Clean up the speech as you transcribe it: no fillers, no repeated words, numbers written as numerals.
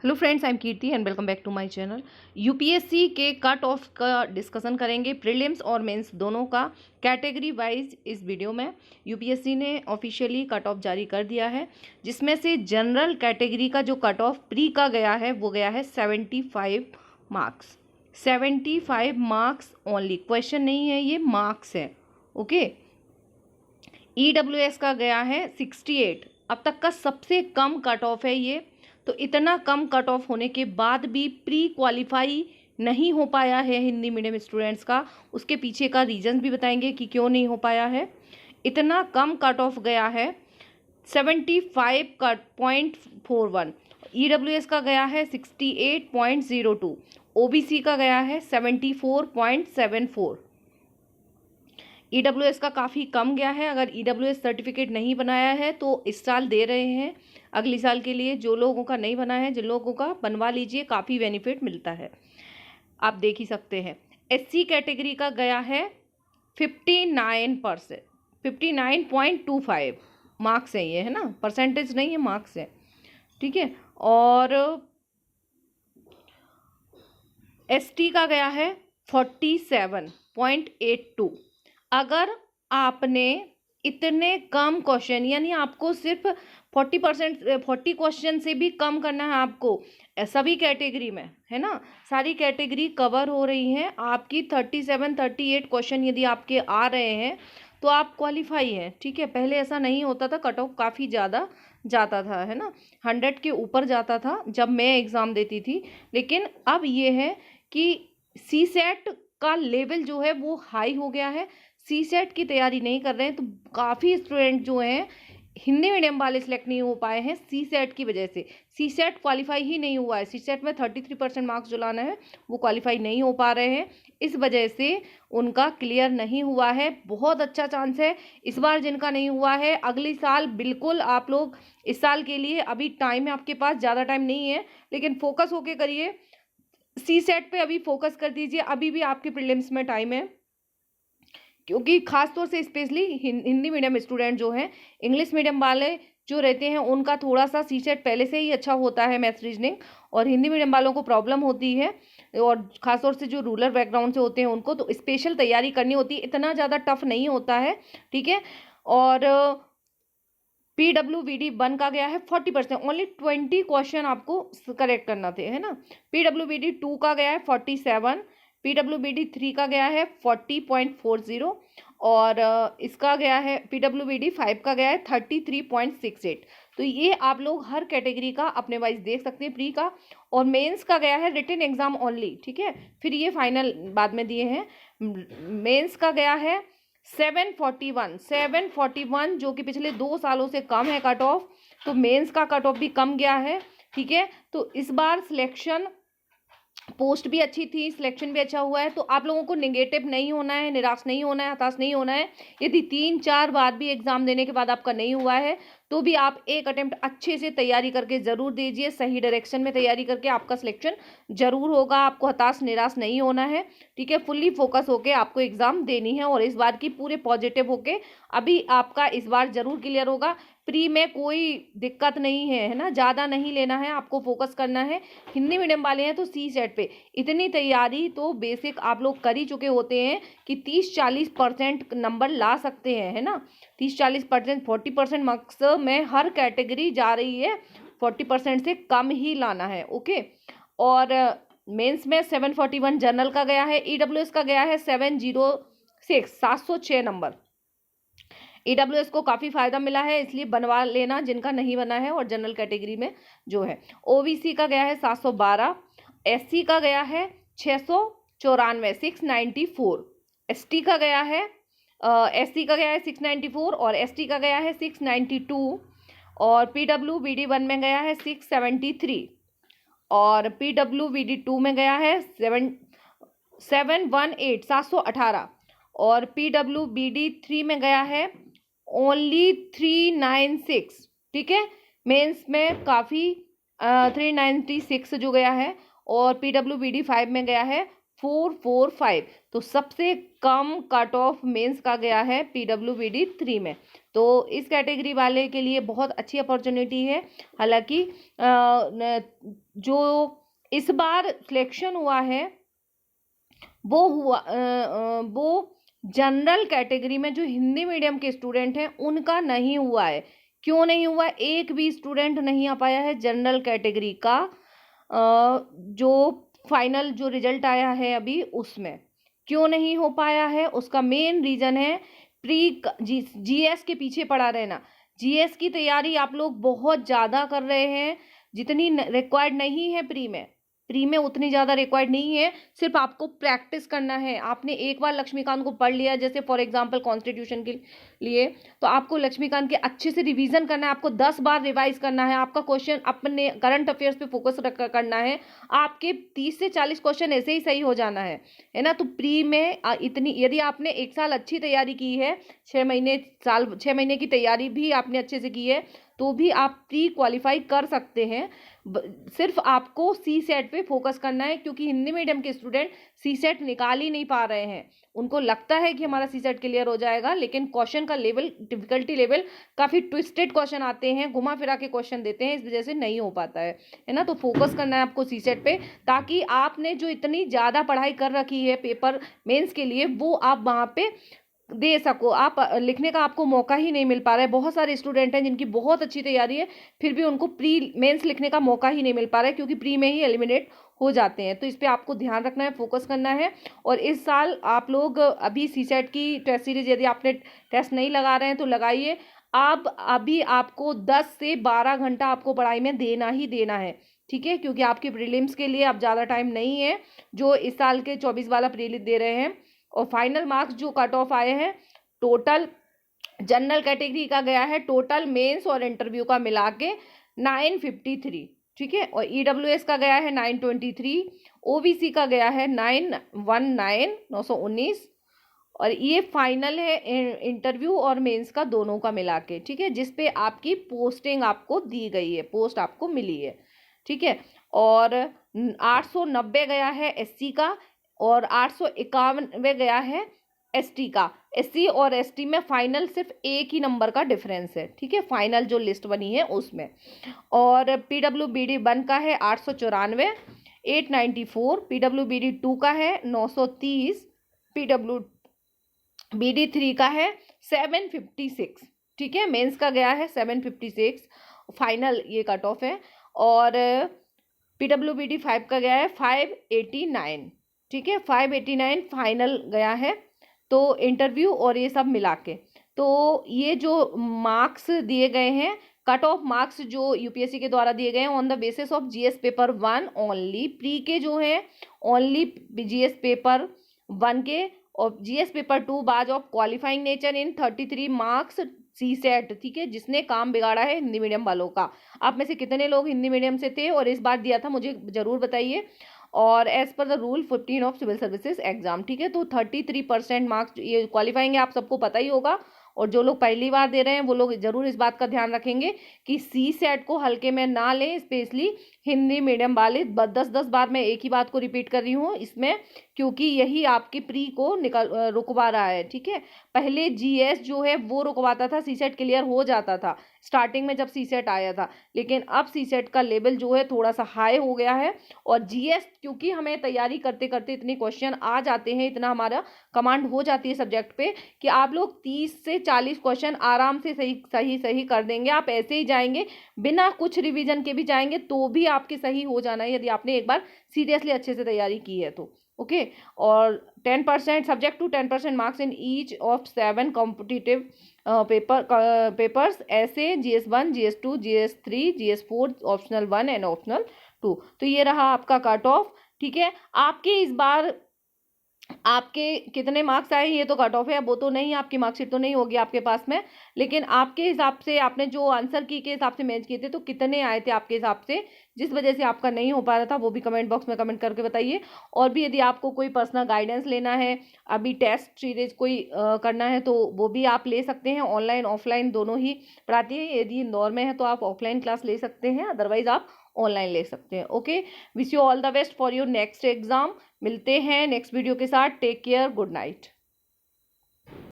Hello friends, I am Kirti and welcome back to my channel. UPSC के cut off का discussion करेंगे, prelims और mains दोनों का कैटेगरी वाइज। इस वीडियो में यूपीएससी ने ऑफिशियली कट ऑफ जारी कर दिया है, जिसमें से जनरल कैटेगरी का जो कट ऑफ प्री का गया है वो गया है 75 मार्क्स। 75 मार्क्स ओनली, क्वेश्चन नहीं है, ये मार्क्स है। ओके। ईडब्ल्यूएस का गया है 68, अब तक का सबसे कम कट ऑफ है ये। तो इतना कम कट ऑफ होने के बाद भी प्री क्वालिफाई नहीं हो पाया है हिंदी मीडियम स्टूडेंट्स का। उसके पीछे का रीजन भी बताएंगे कि क्यों नहीं हो पाया है। इतना कम कट ऑफ गया है 75.41। ईडब्ल्यूएस का गया है 68.02। ओबीसी का गया है 74.74। ईडब्ल्यूएस का काफ़ी कम गया है। अगर ईडब्ल्यूएस सर्टिफिकेट नहीं बनाया है तो इस साल दे रहे हैं, अगले साल के लिए जो लोगों का नहीं बना है, जिन लोगों का बनवा लीजिए, काफ़ी बेनिफिट मिलता है, आप देख ही सकते हैं। एससी कैटेगरी का गया है 59%, 59.25 मार्क्स है ये, है ना, परसेंटेज नहीं है, मार्क्स है, ठीक है। और एसटी का गया है 47.82। अगर आपने इतने कम क्वेश्चन, यानी आपको सिर्फ 40 क्वेश्चन से भी कम करना है आपको सभी कैटेगरी में, है ना, सारी कैटेगरी कवर हो रही हैं आपकी। 37-38 क्वेश्चन यदि आपके आ रहे हैं तो आप क्वालिफाई हैं, ठीक है। पहले ऐसा नहीं होता था, कट ऑफ काफ़ी ज़्यादा जाता था, है ना, 100 के ऊपर जाता था जब मैं एग्ज़ाम देती थी। लेकिन अब ये है कि सी सेट का लेवल जो है वो हाई हो गया है। सी सेट की तैयारी नहीं कर रहे हैं तो काफ़ी स्टूडेंट जो हैं हिंदी मीडियम वाले सिलेक्ट नहीं हो पाए हैं सी सेट की वजह से। सी सेट क्वालिफाई ही नहीं हुआ है, सी सेट में 33% मार्क्स जो लाना है वो क्वालिफाई नहीं हो पा रहे हैं, इस वजह से उनका क्लियर नहीं हुआ है। बहुत अच्छा चांस है इस बार जिनका नहीं हुआ है, अगले साल बिल्कुल आप लोग, इस साल के लिए अभी टाइम है आपके पास, ज़्यादा टाइम नहीं है, लेकिन फोकस होके करिए, सी सेट पे अभी फोकस कर दीजिए, अभी भी आपके प्रीलिम्स में टाइम है। क्योंकि खास तौर से स्पेशली हिंदी मीडियम स्टूडेंट जो हैं, इंग्लिश मीडियम वाले जो रहते हैं उनका थोड़ा सा सी सेट पहले से ही अच्छा होता है मैथ्स रीजनिंग, और हिंदी मीडियम वालों को प्रॉब्लम होती है, और खास तौर से जो रूरल बैकग्राउंड से होते हैं उनको तो स्पेशल तैयारी करनी होती है, इतना ज़्यादा टफ नहीं होता है, ठीक है। और PWBD1 का गया है 40%, ओनली 20 क्वेश्चन आपको करेक्ट करना थे, है ना। PWBD2 का गया है 47, PWBD3 का गया है 40.40, और इसका गया है PWBD5 का गया है 33.68। तो ये आप लोग हर कैटेगरी का अपने वाइज देख सकते हैं प्री का। और मेंस का गया है रिटन एग्जाम ओनली, ठीक है, फिर ये फाइनल बाद में दिए हैं। मेंस का गया है 741, जो कि पिछले 2 सालों से कम है कट ऑफ, तो मेंस का कट ऑफ भी कम गया है, ठीक है। तो इस बार सिलेक्शन, पोस्ट भी अच्छी थी, सिलेक्शन भी अच्छा हुआ है, तो आप लोगों को नेगेटिव नहीं होना है, निराश नहीं होना है, हताश नहीं होना है। यदि 3-4 बार भी एग्जाम देने के बाद आपका नहीं हुआ है तो भी आप एक अटेम्प्ट अच्छे से तैयारी करके ज़रूर दीजिए, सही डायरेक्शन में तैयारी करके आपका सिलेक्शन जरूर होगा, आपको हताश निराश नहीं होना है, ठीक है। फुल्ली फोकस होके आपको एग्जाम देनी है, और इस बार की पूरे पॉजिटिव होके अभी आपका इस बार जरूर क्लियर होगा। प्री में कोई दिक्कत नहीं है ना, ज़्यादा नहीं लेना है, आपको फोकस करना है। हिंदी मीडियम वाले हैं तो सी सेट पे इतनी तैयारी तो बेसिक आप लोग कर ही चुके होते हैं कि 30-40% नंबर ला सकते हैं, है ना। 30-40%, 40% मार्क्स में हर कैटेगरी जा रही है, 40% से कम ही लाना है, ओके। और मेंस में 741 जनरल का गया है, ईडब्ल्यूएस का गया है 706 नंबर। ईडब्ल्यूएस को काफ़ी फायदा मिला है, इसलिए बनवा लेना जिनका नहीं बना है, और जनरल कैटेगरी में जो है। ओबीसी का गया है 712, एससी का गया है 694, 694, एसटी का गया है एससी का गया है 694, और एसटी का गया है 692, और PWBD1 में गया है 673, और PWBD2 में गया है 718, और PWBD3 में गया है ओनली 396, ठीक है। मेंस में काफ़ी 396 जो गया है, और PWBD5 में गया है 445। तो सबसे कम कट ऑफ मेंस का गया है PWBD 3 में। तो इस कैटेगरी वाले के लिए बहुत अच्छी अपॉर्चुनिटी है। हालांकि जो इस बार सिलेक्शन हुआ है वो जनरल कैटेगरी में जो हिंदी मीडियम के स्टूडेंट हैं उनका नहीं हुआ है। क्यों नहीं हुआ? एक भी स्टूडेंट नहीं आ पाया है जनरल कैटेगरी का जो फाइनल जो रिजल्ट आया है अभी उसमें। क्यों नहीं हो पाया है? उसका मेन रीजन है जीएस के पीछे पड़ा रहना। जीएस की तैयारी आप लोग बहुत ज़्यादा कर रहे हैं, जितनी रिक्वायर्ड नहीं है प्री में उतनी ज़्यादा रिक्वायर्ड नहीं है। सिर्फ आपको प्रैक्टिस करना है। आपने एक बार लक्ष्मीकांत को पढ़ लिया, जैसे फॉर एग्जांपल कॉन्स्टिट्यूशन के लिए, तो आपको लक्ष्मीकांत के अच्छे से रिवीजन करना है। आपको 10 बार रिवाइज करना है। आपका क्वेश्चन अपने करंट अफेयर्स पे फोकस करना है। आपके 30 से 40 क्वेश्चन ऐसे ही सही हो जाना है ना। तो प्री में इतनी, यदि आपने एक साल अच्छी तैयारी की है, 6 महीने की तैयारी भी आपने अच्छे से की है, तो भी आप प्री क्वालिफाई कर सकते हैं। सिर्फ आपको सी सेट पे फोकस करना है, क्योंकि हिंदी मीडियम के स्टूडेंट सी सेट निकाल ही नहीं पा रहे हैं। उनको लगता है कि हमारा सी सेट क्लियर हो जाएगा, लेकिन क्वेश्चन का लेवल, डिफिकल्टी लेवल काफ़ी ट्विस्टेड क्वेश्चन आते हैं, घुमा फिरा के क्वेश्चन देते हैं, इस वजह से नहीं हो पाता है ना। तो फोकस करना है आपको सी सेट पे, ताकि आपने जो इतनी ज़्यादा पढ़ाई कर रखी है पेपर मेंस के लिए, वो आप वहाँ पे दे सको। आप लिखने का आपको मौका ही नहीं मिल पा रहा है। बहुत सारे स्टूडेंट हैं जिनकी बहुत अच्छी तैयारी है, फिर भी उनको प्री मेंस लिखने का मौका ही नहीं मिल पा रहा है, क्योंकि प्री में ही एलिमिनेट हो जाते हैं। तो इस पे आपको ध्यान रखना है, फोकस करना है। और इस साल आप लोग अभी सीसेट की टेस्ट सीरीज, यदि आपने टेस्ट नहीं लगा रहे हैं तो लगाइए। अब अभी आपको 10 से 12 घंटा आपको पढ़ाई में देना ही देना है, ठीक है, क्योंकि आपकी प्रीलिम्स के लिए अब ज़्यादा टाइम नहीं है, जो इस साल के 24 वाला प्रीलिम्स दे रहे हैं। और फाइनल मार्क्स जो कट ऑफ आए हैं, टोटल जनरल कैटेगरी का गया है टोटल मेंस और इंटरव्यू का मिला के 953, ठीक है। और ईडब्ल्यूएस का गया है 923, ओबीसी का गया है 919, और ये फाइनल है इंटरव्यू और मेंस का दोनों का मिला के, ठीक है, जिसपे आपकी पोस्टिंग आपको दी गई है, पोस्ट आपको मिली है, ठीक है। और 890 गया है एससी का, और 891 गया है एसटी का। एससी और एसटी में फाइनल सिर्फ एक ही नंबर का डिफरेंस है, ठीक है, फाइनल जो लिस्ट बनी है उसमें। और PWBD 1 का है 894, 894, PWBD 2 का है 930, PWBD 3 का है 756, ठीक है। मेंस का गया है 756, फाइनल ये कट ऑफ है। और PWBD 5 का गया है 589, ठीक है, 589 फाइनल गया है। तो इंटरव्यू और ये सब मिला के, तो ये जो मार्क्स दिए गए हैं, कट ऑफ मार्क्स जो यूपीएससी के द्वारा दिए गए हैं on the basis of GS paper 1 only. Pre के जो है ओनली जीएस पेपर 1 के, और GS paper 2 was of qualifying nature in 33 marks CSAT, ठीक है, जिसने काम बिगाड़ा है हिंदी मीडियम वालों का। आप में से कितने लोग हिंदी मीडियम से थे और इस बार दिया था, मुझे जरूर बताइए। और as per the rule 15 of civil services exam, ठीक है। तो 33% मार्क्स ये क्वालिफाइंग है, आप सबको पता ही होगा। और जो लोग पहली बार दे रहे हैं वो लोग जरूर इस बात का ध्यान रखेंगे कि सी सेट को हल्के में ना लें, स्पेशली हिंदी मीडियम वाले। 10-10 बार मैं एक ही बात को रिपीट कर रही हूँ इसमें, क्योंकि यही आपकी प्री को रुकवा रहा है, ठीक है। पहले जीएस जो है वो रुकवाता था, सी सेट क्लियर हो जाता था स्टार्टिंग में जब सी सेट आया था, लेकिन अब सी सेट का लेवल जो है थोड़ा सा हाई हो गया है। और जीएस, क्योंकि हमें तैयारी करते करते इतने क्वेश्चन आ जाते हैं, इतना हमारा कमांड हो जाती है सब्जेक्ट पे, कि आप लोग 30 से 40 क्वेश्चन आराम से सही कर देंगे। आप ऐसे ही जाएंगे बिना कुछ रिवीजन के भी जाएंगे तो भी आपके सही हो जाना है, यदि आपने एक बार सीरियसली अच्छे से तैयारी की है तो, ओके। और 10% subject to 10% marks in each of 7 competitive papers, ऐसे GS1, GS2, GS3, GS4, optional 1 and optional 2। तो ये रहा आपका कट ऑफ, ठीक है। आपके इस बार आपके कितने मार्क्स आए ये तो कट ऑफ है, अब वो तो नहीं, आपकी मार्कशीट तो नहीं होगी आपके पास में, लेकिन आपके हिसाब से आपने जो आंसर की के हिसाब से मैच किए थे तो कितने आए थे आपके हिसाब से, जिस वजह से आपका नहीं हो पा रहा था, वो भी कमेंट बॉक्स में कमेंट करके बताइए। और भी यदि आपको कोई पर्सनल गाइडेंस लेना है, अभी टेस्ट सीरीज कोई करना है तो वो भी आप ले सकते हैं, ऑनलाइन ऑफलाइन दोनों ही पढ़ाती है। यदि इंदौर में है तो आप ऑफलाइन क्लास ले सकते हैं, अदरवाइज आप ऑनलाइन ले सकते हैं। Okay, wish you all the best for your next exam. मिलते हैं नेक्स्ट वीडियो के साथ। Take care, good night.